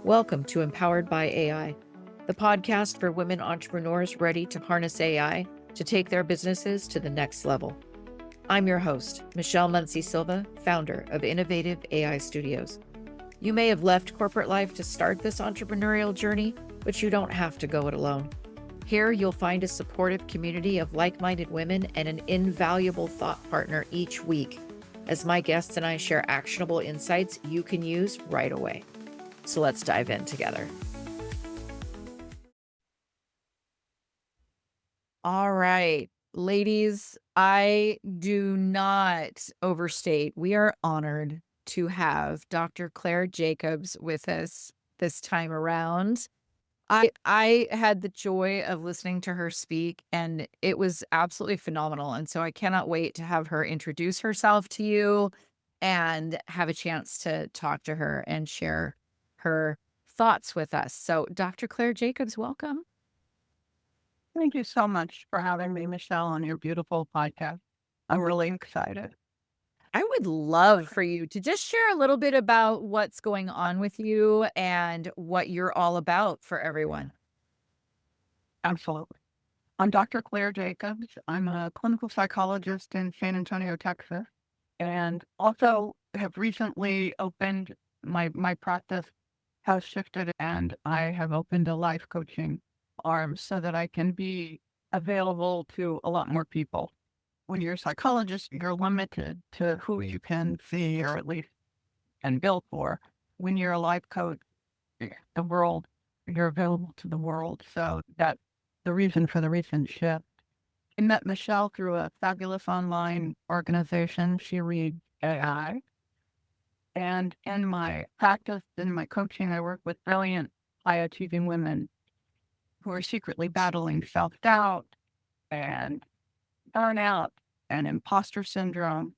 Welcome to Empowered by AI, the podcast for women entrepreneurs ready to harness AI to take their businesses to the next level. I'm your host, Michelle Muncie Silva, founder of Innovative AI Studios. You may have left corporate life to start this entrepreneurial journey, but you don't have to go it alone. Here, you'll find a supportive community of like-minded women and an invaluable thought partner each week, as my guests and I share actionable insights you can use right away. So let's dive in together. All right, ladies, I do not overstate. We are honored to have Dr. Claire Jacobs with us this time around. I had the joy of listening to her speak, and it was absolutely phenomenal. And so I cannot wait to have her introduce herself to you and have a chance to talk to her and share her thoughts with us. So, Dr. Claire Jacobs, welcome. Thank you so much for having me, Michelle, on your beautiful podcast. I'm really excited. I would love for you to just share a little bit about what's going on with you and what you're all about for everyone. Absolutely. I'm Dr. Claire Jacobs. I'm a clinical psychologist in San Antonio, Texas, and also have recently opened my practice has shifted, and I have opened a life coaching arm so that I can be available to a lot more people. When you're a psychologist, you're limited to who you can see or at least can bill for. When you're a life coach, the world, you're available to the world. So that's the reason for the recent shift. I met Michelle through a fabulous online organization, She Reads AI. And in my practice, in my coaching, I work with brilliant, high-achieving women who are secretly battling self-doubt and burnout and imposter syndrome.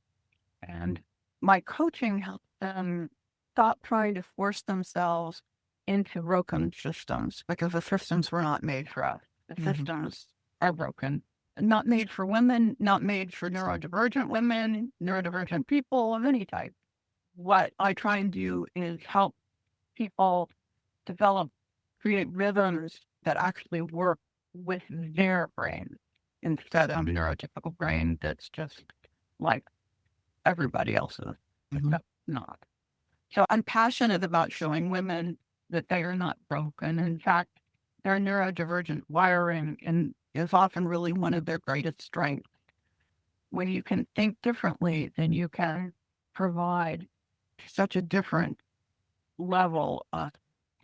And my coaching helps them stop trying to force themselves into broken systems because the systems were not made for us. The systems are broken. Not made for women, not made for neurodivergent women, neurodivergent people of any type. What I try and do is help people create rhythms that actually work with their brain instead of a neurotypical brain that's just like everybody else's, except not. So I'm passionate about showing women that they are not broken. In fact, their neurodivergent wiring is often really one of their greatest strengths. When you can think differently, then you can provide such a different level of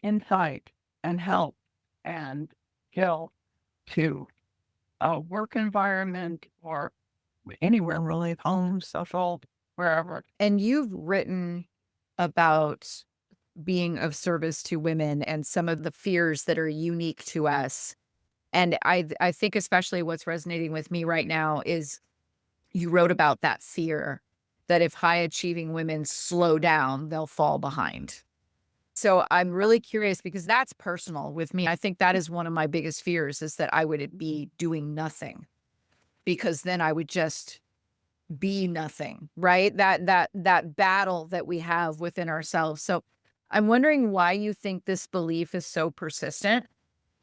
insight and help and skill to a work environment or anywhere really, home, social, wherever. And you've written about being of service to women and some of the fears that are unique to us. And I think especially what's resonating with me right now is you wrote about that fear that if high achieving women slow down, they'll fall behind. So I'm really curious because that's personal with me. I think that is one of my biggest fears is that I would be doing nothing because then I would just be nothing, right? That battle that we have within ourselves. So I'm wondering why you think this belief is so persistent,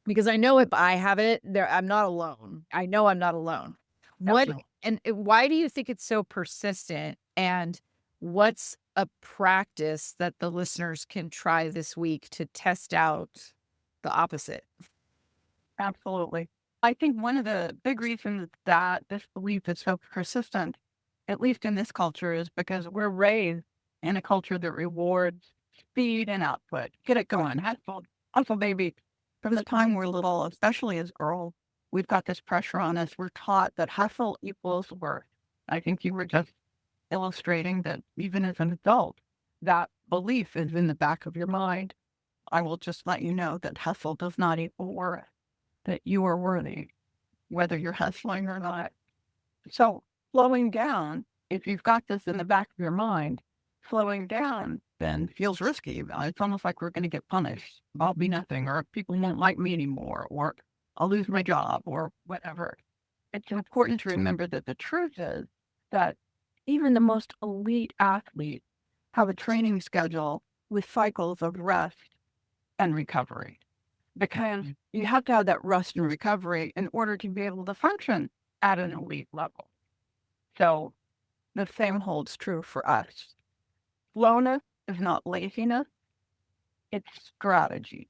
because I know if I have it, I'm not alone. I know I'm not alone. Why do you think it's so persistent? And what's a practice that the listeners can try this week to test out the opposite? Absolutely. I think one of the big reasons that this belief is so persistent, at least in this culture, is because we're raised in a culture that rewards speed and output. Get it going. Hustle, baby. From the time we're little, especially as girls, we've got this pressure on us. We're taught that hustle equals worth. I think you were just illustrating that even as an adult, that belief is in the back of your mind. I will just let you know that hustle does not equal worth, that you are worthy, whether you're hustling or not. So slowing down, if you've got this in the back of your mind, slowing down then feels risky. It's almost like we're going to get punished. I'll be nothing, or people won't like me anymore, or I'll lose my job, or whatever. It's important to remember that the truth is that even the most elite athletes have a training schedule with cycles of rest and recovery, because you have to have that rest and recovery in order to be able to function at an elite level. So the same holds true for us. Slowness is not laziness, it's strategy.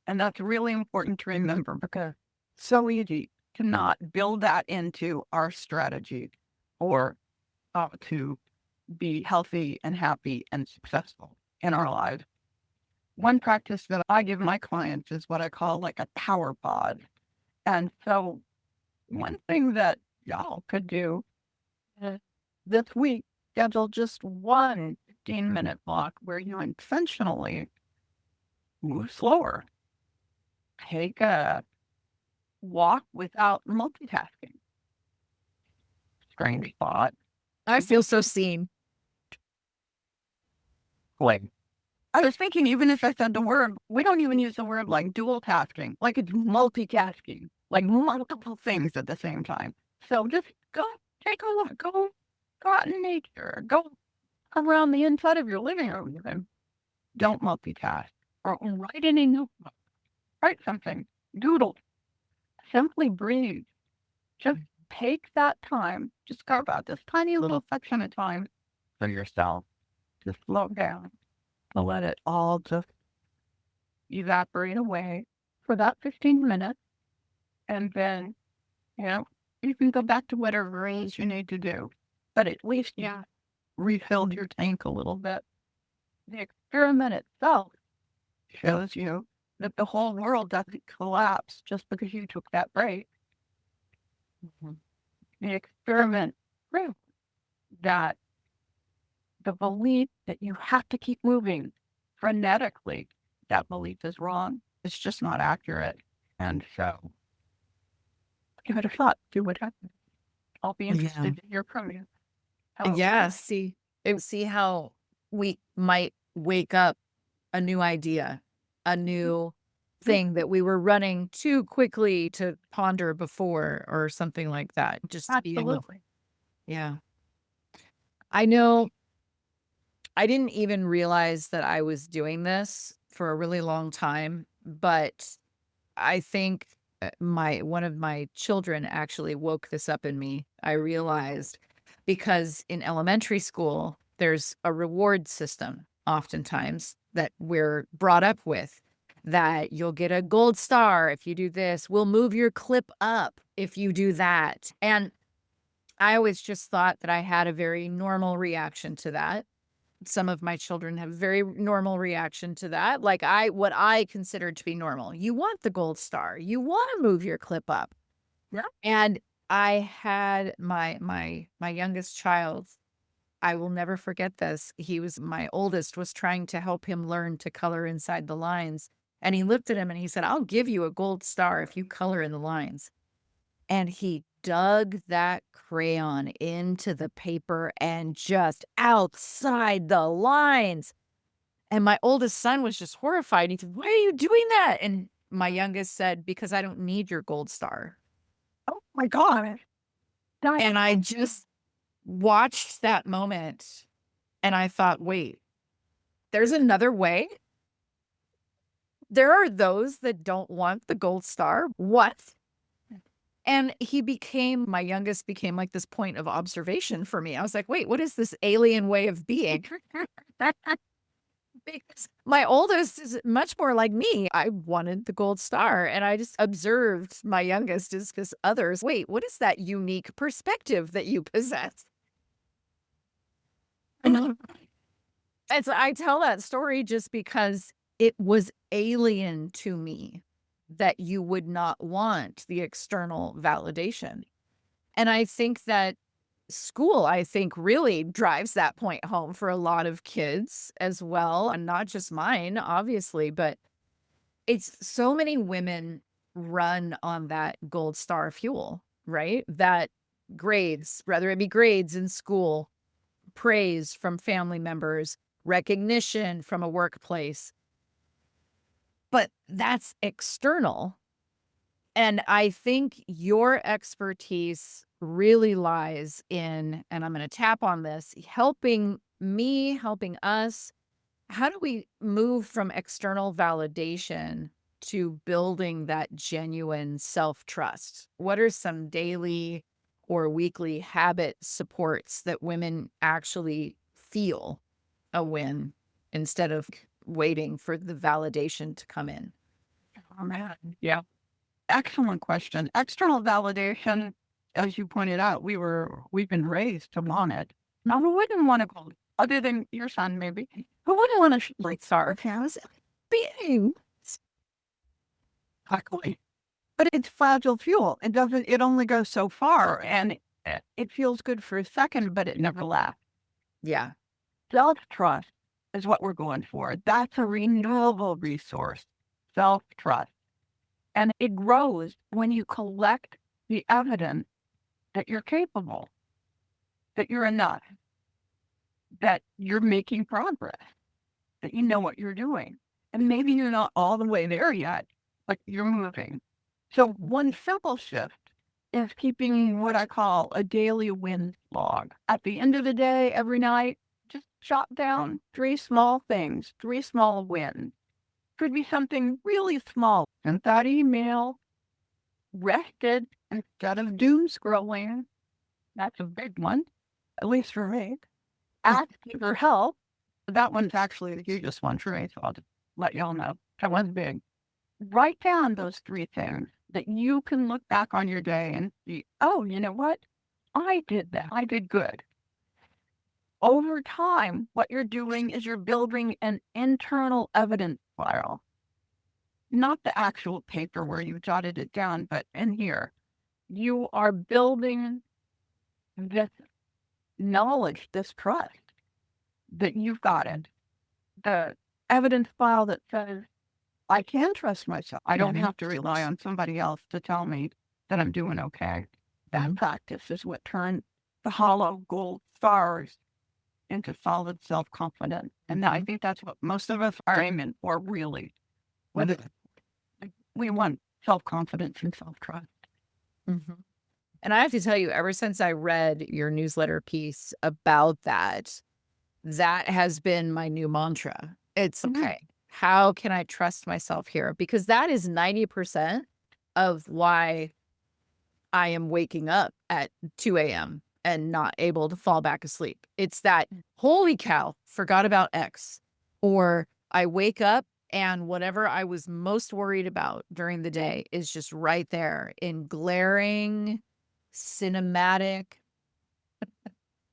And that's really important to remember because it's so easy to not build that into our strategy or to be healthy and happy and successful in our lives. One practice that I give my clients is what I call like a power pod. And so one thing that y'all could do is this week, schedule just one 15-minute block where you intentionally move slower. Take a walk without multitasking. Strange thought. I feel so seen. Like, I was thinking, even if I said the word, we don't even use the word like dual tasking, like it's multitasking, like multiple things at the same time. So just go take a look, go out in nature, go around the inside of your living room even. Don't multitask. Or write in a notebook. Write something. Doodle. Simply breathe. Just take that time. Just carve out this tiny little section of time for yourself. Just slow down and let it all just evaporate away for that 15 minutes. And then, you can go back to whatever it is you need to do. But at least you refilled your tank a little bit. The experiment itself shows you that the whole world doesn't collapse just because you took that break. The experiment proves that the belief that you have to keep moving frenetically, that belief is wrong. It's just not accurate. And so give it a shot. Do what happens. I'll be interested to hear from you. Yeah, see how we might wake up a new idea, a new thing that we were running too quickly to ponder before or something like that. Just being Absolutely. yeah. I know I didn't even realize that I was doing this for a really long time, but I think my one of my children actually woke this up in me. I realized because in elementary school, there's a reward system oftentimes that we're brought up with that you'll get a gold star if you do this. We'll move your clip up if you do that. And I always just thought that I had a very normal reaction to that. Some of my children have very normal reaction to that. Like what I consider to be normal. You want the gold star. You want to move your clip up. Yeah. And I had my youngest child. I will never forget this. My oldest was trying to help him learn to color inside the lines. And he looked at him and he said, "I'll give you a gold star if you color in the lines." And he dug that crayon into the paper and just outside the lines. And my oldest son was just horrified. He said, "Why are you doing that?" And my youngest said, "Because I don't need your gold star." Oh my God. And I just watched that moment and I thought, wait, there's another way? There are those that don't want the gold star? What? And my youngest became like this point of observation for me. I was like, wait, what is this alien way of being? Because my oldest is much more like me. I wanted the gold star and I just observed my youngest is because others, wait, what is that unique perspective that you possess? And so I tell that story just because it was alien to me that you would not want the external validation. And I think that school, really drives that point home for a lot of kids as well, and not just mine, obviously, but it's so many women run on that gold star fuel, right? That grades, whether it be grades in school, praise from family members, recognition from a workplace, but that's external. And I think your expertise really lies in, and I'm going to tap on this, helping us How do we move from external validation to building that genuine self-trust? What are some daily or weekly habit supports that women actually feel a win instead of waiting for the validation to come in? Oh, man. Yeah. Excellent question. External validation, as you pointed out, we've been raised to want it. Now, who wouldn't want to go, other than your son, maybe? Who wouldn't want to like sarcasm? Being exactly. But it's fragile fuel. It only goes so far, and it feels good for a second, but it never lasts. Yeah. Self-trust is what we're going for. That's a renewable resource. Self-trust. And it grows when you collect the evidence that you're capable, that you're enough, that you're making progress, that you know what you're doing. And maybe you're not all the way there yet, but you're moving. So one simple shift is keeping what I call a daily wins log. At the end of the day, every night, just jot down 3 small things, 3 small wins. Could be something really small. Sent that email, rested instead of doom scrolling. That's a big one, at least for me. Asking for help. That one's actually the hugest one for me, so I'll just let y'all know. That one's big. Write down those 3 things that you can look back on your day and see, oh, you know what? I did that. I did good. Over time, what you're doing is you're building an internal evidence file, not the actual paper where you jotted it down, but in here, you are building this knowledge, this trust that you've got it. The evidence file that says, I can trust myself. I don't have to rely on somebody else to tell me that I'm doing okay. That practice is what turned the hollow gold stars into solid self-confidence. And I think that's what most of us are aiming for, really. Whether we want self-confidence and self-trust. Mhm. And I have to tell you, ever since I read your newsletter piece about that, that has been my new mantra. It's Mhm. okay. How can I trust myself here? Because that is 90% of why I am waking up at 2 a.m. and not able to fall back asleep. It's that, holy cow, forgot about X. Or I wake up and whatever I was most worried about during the day is just right there in glaring, cinematic,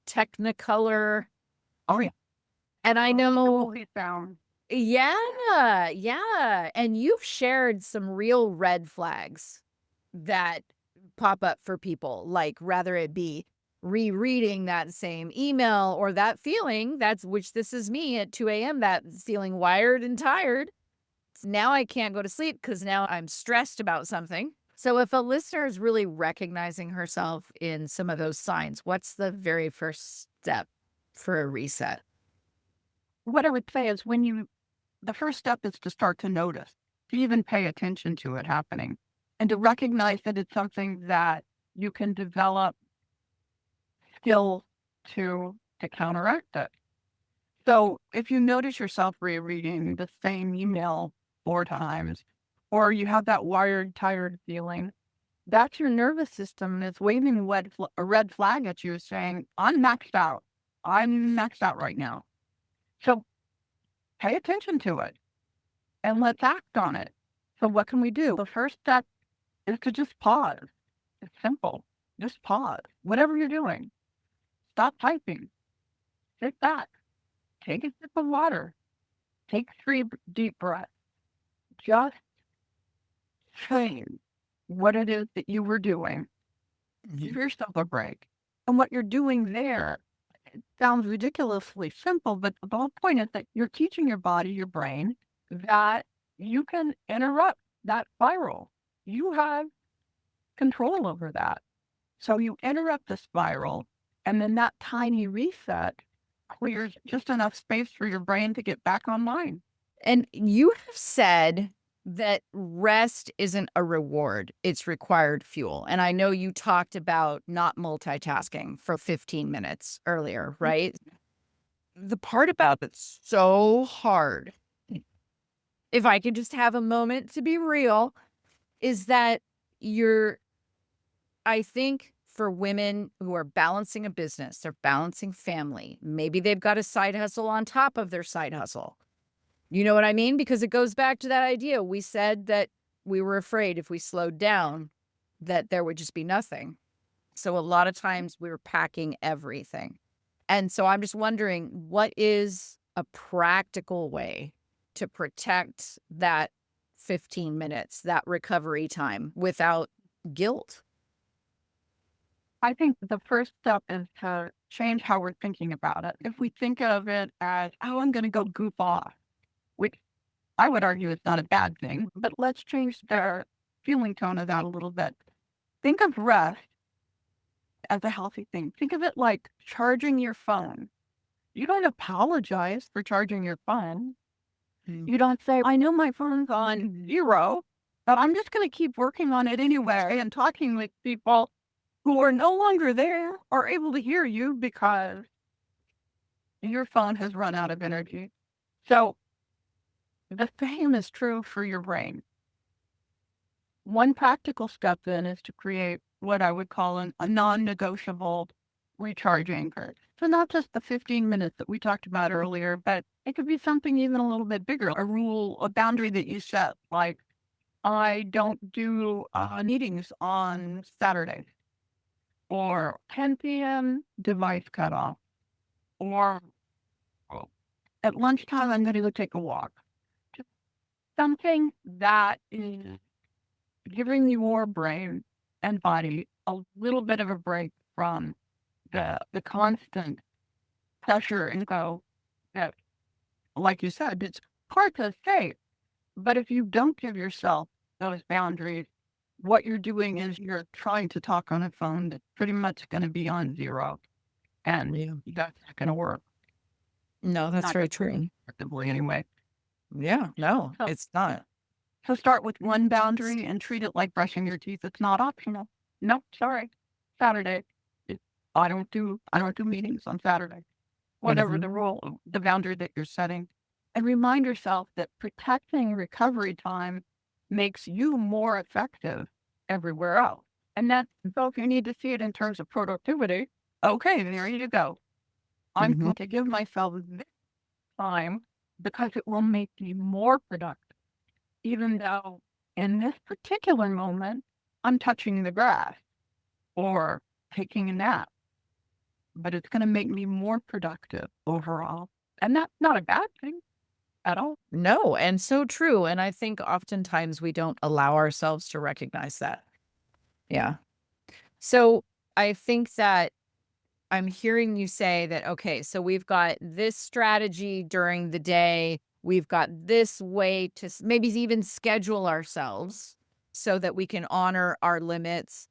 technicolor. Oh, yeah. And I know, Holy found. yeah, yeah. And you've shared some real red flags that pop up for people, like rather it be rereading that same email or that feeling that's which this is me at 2 a.m. that feeling wired and tired. Now I can't go to sleep because now I'm stressed about something. So if a listener is really recognizing herself in some of those signs, what's the very first step for a reset? What I would say is the first step is to start to notice, to even pay attention to it happening, and to recognize that it's something that you can develop skills to counteract it. So if you notice yourself rereading the same email 4 times, or you have that wired, tired feeling, that's your nervous system that's waving a red flag at you saying, I'm maxed out. I'm maxed out right now. So pay attention to it and let's act on it. So what can we do? The first step is to just pause. It's simple. Just pause. Whatever you're doing, stop typing. Sit back. Take a sip of water. Take 3 deep breaths. Just change what it is that you were doing. Give yourself a break. And what you're doing there, it sounds ridiculously simple, but the whole point is that you're teaching your body, your brain, that you can interrupt that spiral. You have control over that. So you interrupt the spiral, and then that tiny reset clears just enough space for your brain to get back online. And you have said that rest isn't a reward, it's required fuel. And I know you talked about not multitasking for 15 minutes earlier, right? the part about it's so hard, if I could just have a moment to be real, is that you're I think for women who are balancing a business, they're balancing family. Maybe they've got a side hustle on top of their side hustle. You know what I mean? Because it goes back to that idea. We said that we were afraid if we slowed down that there would just be nothing. So a lot of times we were packing everything. And so I'm just wondering, what is a practical way to protect that 15 minutes, that recovery time without guilt? I think the first step is to change how we're thinking about it. If we think of it as, oh, I'm going to go goof off, which I would argue is not a bad thing, but let's change the feeling tone of that a little bit. Think of rest as a healthy thing. Think of it like charging your phone. You don't apologize for charging your phone. Mm. You don't say, I know my phone's on 0, but I'm just going to keep working on it anyway and talking with people who are no longer there or able to hear you because your phone has run out of energy. So the same is true for your brain. One practical step then is to create what I would call a non-negotiable recharge anchor. So not just the 15 minutes that we talked about earlier, but it could be something even a little bit bigger, a rule, a boundary that you set, like I don't do meetings on Saturdays, or 10 p.m. device cutoff, or at lunchtime I'm going to go take a walk. Just something that is giving your brain and body a little bit of a break from the constant pressure and go that, like you said, it's hard to escape. But if you don't give yourself those boundaries, what you're doing is you're trying to talk on a phone that's pretty much going to be on 0, and Yeah. that's not going to work. No, that's Not very true. effectively anyway. Yeah, no, So, it's not. so start with one boundary and treat it like brushing your teeth. It's not optional. No, sorry, Saturday. It, I don't do meetings on Saturday. Whatever Mhm. the rule, the boundary that you're setting, and remind yourself that protecting recovery time makes you more effective everywhere else. And that's so if you need to see it in terms of productivity, okay, there you go. I'm Mhm. going to give myself this time because it will make me more productive, even though in this particular moment, I'm touching the grass or taking a nap, but it's going to make me more productive overall. And that's not a bad thing at all. No, and so true, and I think oftentimes we don't allow ourselves to recognize that. Yeah. So, I think that I'm hearing you say that, okay, so we've got this strategy during the day. We've got this way to maybe even schedule ourselves so that we can honor our limits.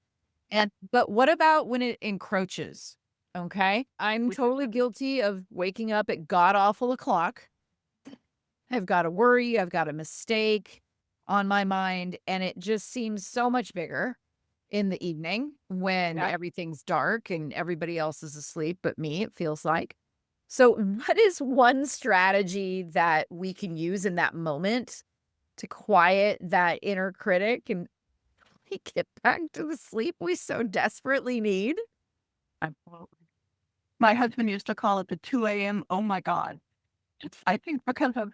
But what about when it encroaches? Okay. I'm Which totally guilty of waking up at god awful o'clock. I've got a worry, I've got a mistake on my mind, and it just seems so much bigger in the evening when that everything's dark and everybody else is asleep but me, it feels like. So, what is one strategy that we can use in that moment to quiet that inner critic and we get back to the sleep we so desperately need? absolutely. My husband used to call it the 2 a.m. Oh my God. It's, I think because of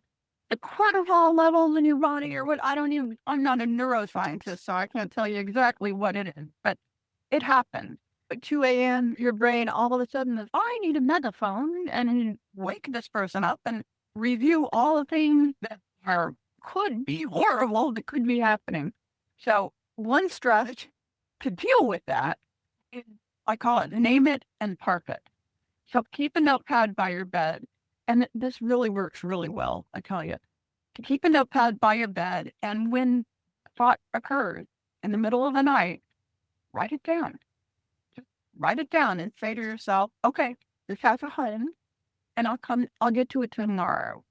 the cortisol levels in your body or what, I'm not a neuroscientist, so I can't tell you exactly what it is, but it happens. At 2 a.m., your brain all of a sudden is, I need a megaphone and wake this person up and review all the things that could be horrible that could be happening. So one strategy to deal with that is, I call it name it and park it. So keep a notepad by your bed. And this really works really well, I tell you. To keep a notepad by your bed, and when thought occurs in the middle of the night, write it down. Just write it down and say to yourself, okay, this has a home, and I'll get to it tomorrow.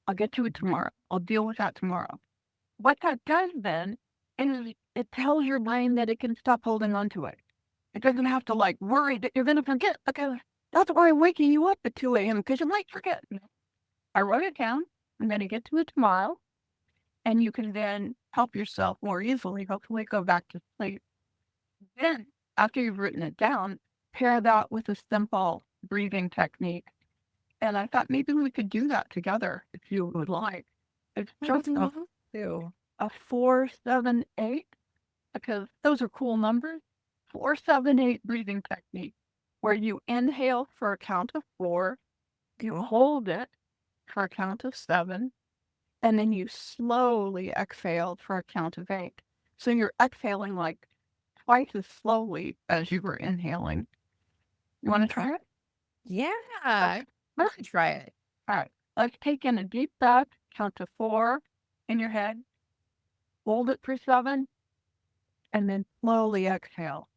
I'll get to it tomorrow. I'll deal with that tomorrow. What that does then is it tells your brain that it can stop holding on to it. It doesn't have to like worry that you're going to forget. Okay, That's why I'm waking you up at 2 a.m. because you might forget. I wrote it down. I'm going to get to it tomorrow. And you can then help yourself more easily, hopefully go back to sleep. Then, after you've written it down, pair that with a simple breathing technique. And I thought maybe we could do that together if you would like. It's I would just love to. a 4-7-8, because those are cool numbers. 4-7-8 breathing technique, where you inhale for a count of 4, you hold it for a count of 7, and then you slowly exhale for a count of 8. So you're exhaling like twice as slowly as you were inhaling. You want to try it? Yeah, let's try it. All right. Let's take in a deep breath, count to 4 in your head, hold it for 7, and then slowly exhale.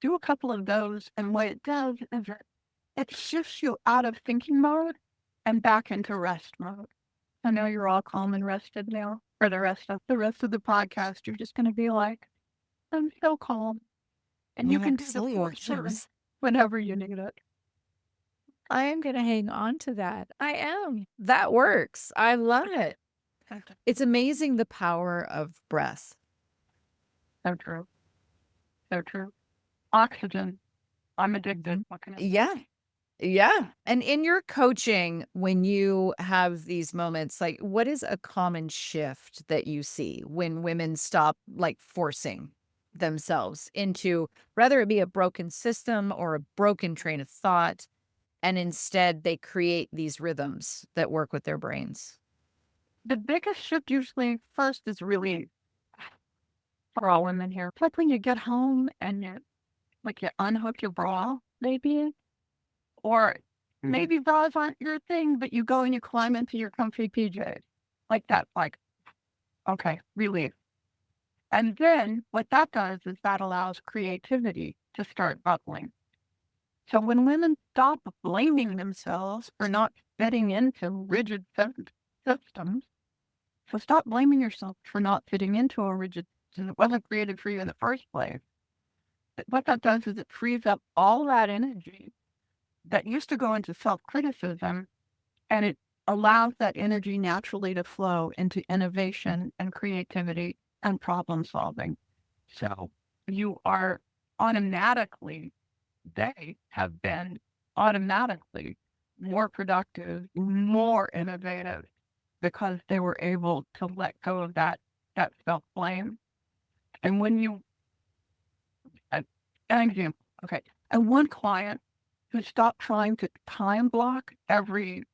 Do a couple of those, and what it does is it shifts you out of thinking mode and back into rest mode. I know you're all calm and rested now. For the rest of the podcast, you're just going to be like, I'm so calm. And you can do the Absolutely. whenever you need it. I am going to hang on to that. I am. That works. I love it. It's amazing the power of breath. So true. So true. Oxygen. I'm addicted. What can I say? Yeah. Yeah. And in your coaching, when you have these moments, like what is a common shift that you see when women stop like forcing themselves into whether it be a broken system or a broken train of thought, and instead they create these rhythms that work with their brains? The biggest shift usually first is really for all women here. It's like when you get home and you unhook your bra, maybe, or maybe bras aren't your thing, but you go and you climb into your comfy PJs. Like that, like, okay, relief. And then what that does is that allows creativity to start bubbling. So when women stop blaming themselves for not fitting into rigid systems, so stop blaming yourself for not fitting into a rigid system that wasn't created for you in the first place. What that does is it frees up all that energy that used to go into self-criticism, and it allows that energy naturally to flow into innovation and creativity and problem solving. So you are automatically, they have been automatically more productive, more innovative, because they were able to let go of that self-blame. And when you, an example, okay, and one client who stopped trying to time block every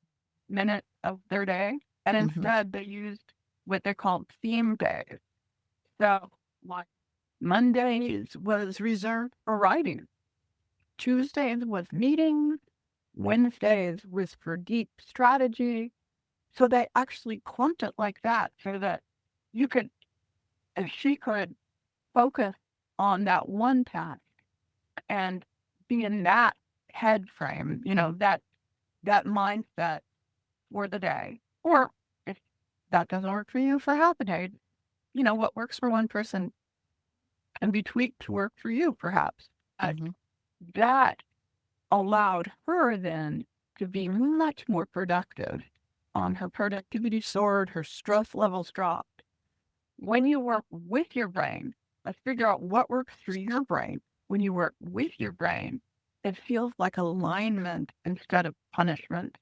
minute of their day, and Mhm. instead they used what they called theme days. So, like Mondays was reserved for writing, Tuesdays was meetings, Wednesdays was for deep strategy. So they actually clumped it like that so that you could, and she could focus on that one task and be in that head frame, that mindset for the day. Or if that doesn't work for you for half a day, what works for one person can be tweaked to work for you, perhaps. Mhm. That allowed her then to be much more productive. Her productivity soared, her stress levels dropped. When you work with your brain, let's figure out what works for your brain. When you work with your brain, it feels like alignment instead of punishment.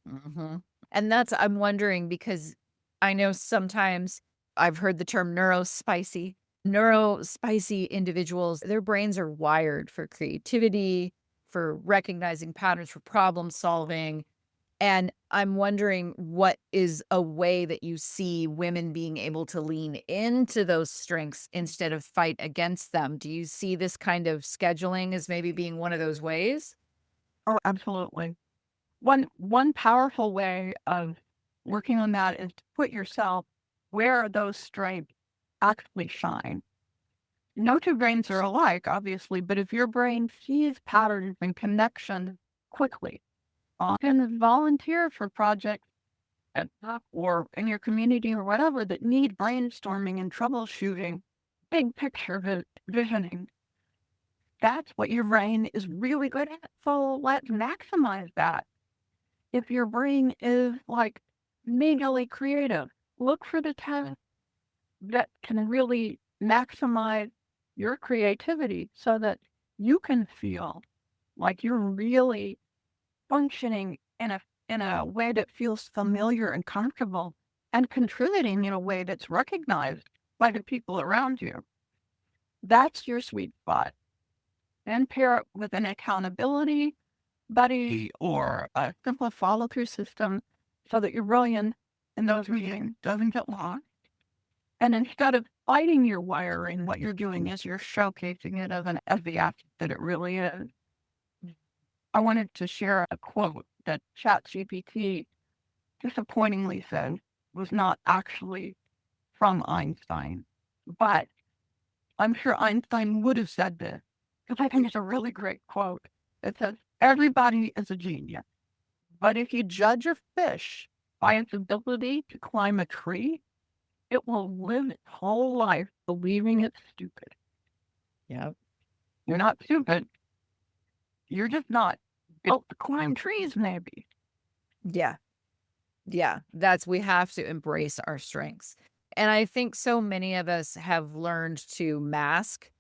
Mhm. And that's I'm wondering because I know sometimes I've heard the term neurospicy. Neurospicy individuals, their brains are wired for creativity, for recognizing patterns, for problem solving. And I'm wondering what is a way that you see women being able to lean into those strengths instead of fight against them? Do you see this kind of scheduling as maybe being one of those ways? Oh, absolutely. One powerful way of working on that is to put yourself where those strengths actually shine. No two brains are alike, obviously, but if your brain sees patterns and connections quickly, often volunteer for projects at work or in your community or whatever that need brainstorming and troubleshooting, big picture visioning. That's what your brain is really good at. So let's maximize that. If your brain is like majorly creative, look for the tasks that can really maximize your creativity so that you can feel like you're really functioning in a way that feels familiar and comfortable and contributing in a way that's recognized by the people around you. That's your sweet spot. Then pair it with an accountability buddy or a simple follow through system so that your brilliance in those meetings doesn't get lost. And instead of fighting your wiring, what you're doing is you're showcasing it as the asset that it really is. I wanted to share a quote that ChatGPT disappointingly said was not actually from Einstein, but I'm sure Einstein would have said this because I think it's a really great quote. It says, everybody is a genius, but if you judge a fish by its ability to climb a tree, it will live its whole life believing it's stupid. Yeah. You're not stupid. You're just not built to climb trees, maybe. Yeah. Yeah. We have to embrace our strengths. And I think so many of us have learned to mask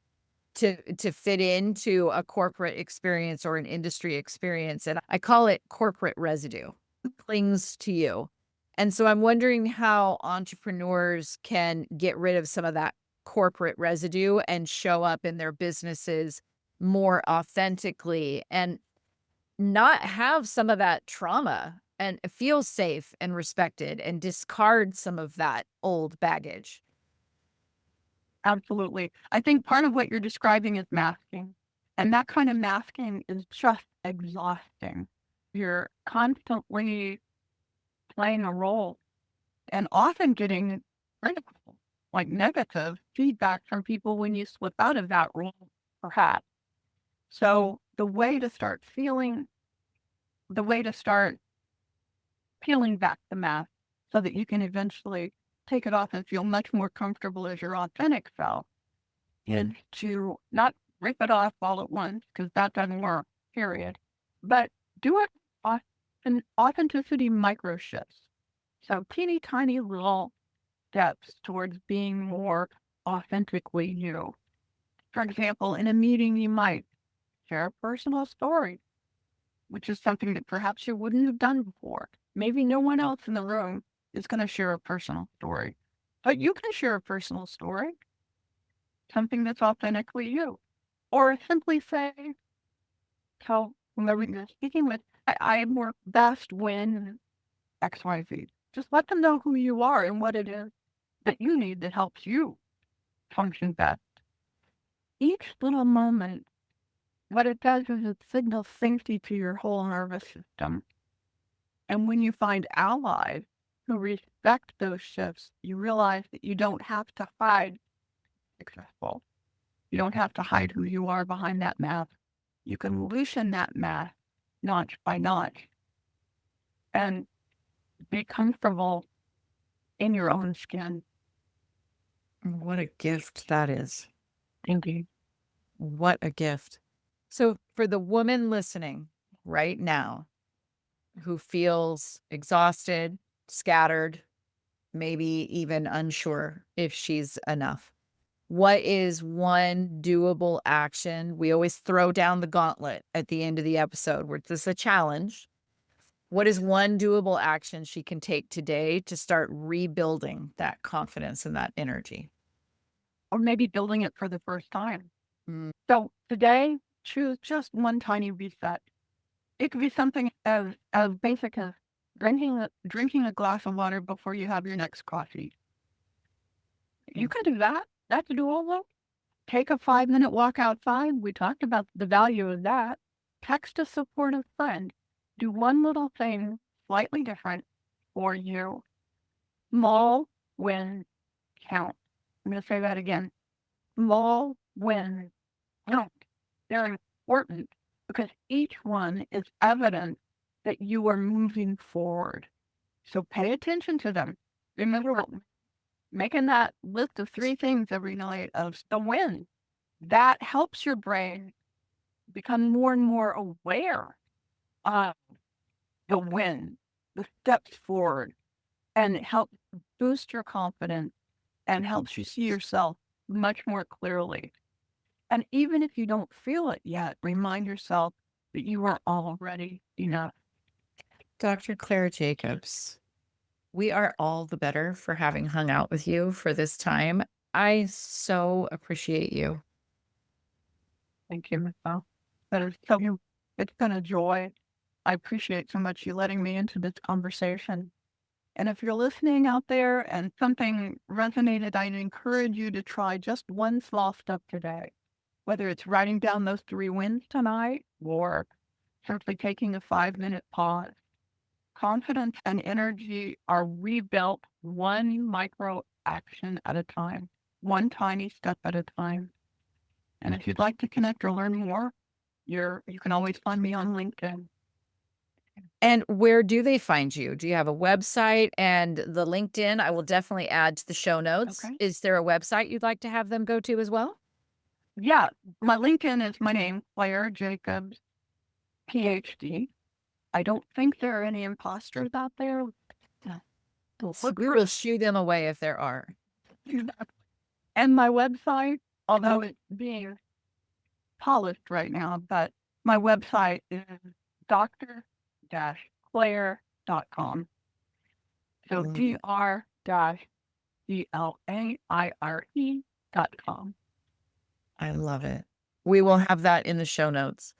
to fit into a corporate experience or an industry experience. And I call it corporate residue. It clings to you. And so I'm wondering how entrepreneurs can get rid of some of that corporate residue and show up in their businesses more authentically and not have some of that trauma and feel safe and respected and discard some of that old baggage. Absolutely. I think part of what you're describing is masking. And that kind of masking is just exhausting. You're constantly playing a role and often getting critical, like negative feedback from people when you slip out of that role, perhaps. So the way to start peeling back the mask so that you can eventually take it off and feel much more comfortable as your authentic self is to not rip it off all at once because that doesn't work, period. But do it in authenticity micro shifts. So teeny tiny little steps towards being more authentically you. For example, in a meeting, you might share a personal story, which is something that perhaps you wouldn't have done before. Maybe no one else in the room is going to share a personal story, but you can share a personal story, something that's authentically you. Or simply say, tell whomever you're speaking with, I work best when XYZ. Just let them know who you are and what it is that you need that helps you function best. Each little moment, what it does is it signals safety to your whole nervous system. And when you find allies who respect those shifts, you realize that you don't have to hide successful. You don't have to hide who you are behind that mask. You can loosen that mask notch by notch and be comfortable in your own skin. What a gift that is. Indeed. What a gift. So, for the woman listening right now who feels exhausted, scattered, maybe even unsure if she's enough, what is one doable action? We always throw down the gauntlet at the end of the episode where this is a challenge. What is one doable action she can take today to start rebuilding that confidence and that energy? Or maybe building it for the first time. Mm. So today, choose just one tiny reset. It could be something as basic as drinking a glass of water before you have your next coffee. You can do that. That's doable. Take a 5-minute walk outside. We talked about the value of that. Text a supportive friend. Do one little thing slightly different for you. Small wins count. I'm going to say that again. Small wins count. They're important because each one is evidence that you are moving forward. So pay attention to them. Remember, making that list of 3 things every night of the win. That helps your brain become more and more aware of the win, the steps forward, and it helps boost your confidence and helps you see yourself much more clearly. And even if you don't feel it yet, remind yourself that you are already enough. Dr. Claire Jacobs, we are all the better for having hung out with you for this time. I so appreciate you. Thank you, Michelle. It's been a joy. I appreciate so much you letting me into this conversation. And if you're listening out there and something resonated, I'd encourage you to try just one small step today, whether it's writing down those 3 wins tonight or simply taking a 5-minute pause. Confidence and energy are rebuilt one micro action at a time, one tiny step at a time. And if you'd like to connect or learn more, you can always find me on LinkedIn. And where do they find you? Do you have a website? And the LinkedIn, I will definitely add to the show notes. Okay. Is there a website you'd like to have them go to as well? Yeah, my LinkedIn is my name, Claire Jacobs, PhD. I don't think there are any imposters out there. We will shoo them away if there are. And my website, although it's being polished right now, but my website is dr-claire.com. So dr-claire.com. I love it. We will have that in the show notes.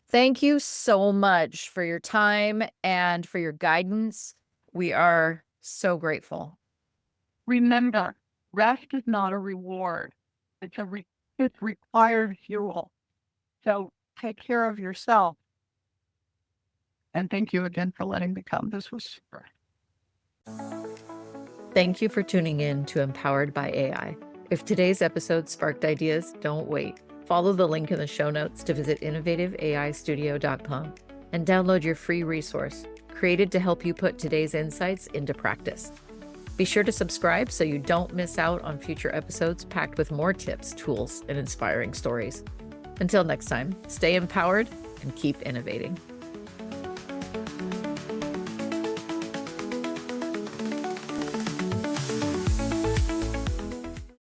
Thank you so much for your time and for your guidance. We are so grateful. Remember, rest is not a reward. It's required fuel. So take care of yourself. And thank you again for letting me come. This was super. Thank you for tuning in to Empowered by AI. If today's episode sparked ideas, don't wait. Follow the link in the show notes to visit innovativeaistudio.com and download your free resource created to help you put today's insights into practice. Be sure to subscribe so you don't miss out on future episodes packed with more tips, tools, and inspiring stories. Until next time, stay empowered and keep innovating.